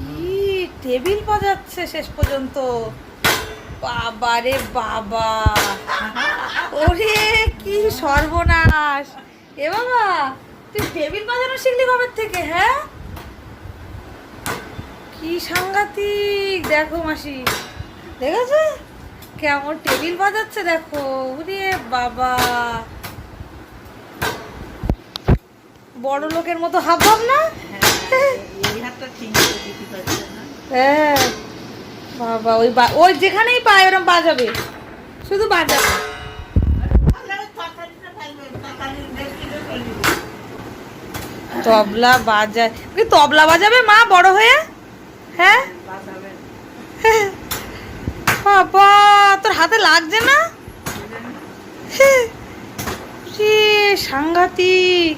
কি টেবিল বাজাচ্ছে শেষ পর্যন্ত, বাবা রে বাবা, ওরে কি সর্বনাশ। এ বাবা, তুই টেবিল বাজানো শিখলি কবে থেকে? হ্যাঁ, কি সাংঘাতিক। দেখো মাসি, দেখেছো কেমন টেবিল বাজাচ্ছে, দেখো। ওরে বাবা, বড় লোকের মতো হাবভাব না? হ্যাঁ বাবা, ওই যেখানেই পায় ওরকম বাজাবে, শুধু বাজাবে। তবলা বাজায়, তবলা বাজাবে মা বড় হয়ে? হ্যাঁ বাবা, তোর হাতে লাগছে না? সাংঘাতিক।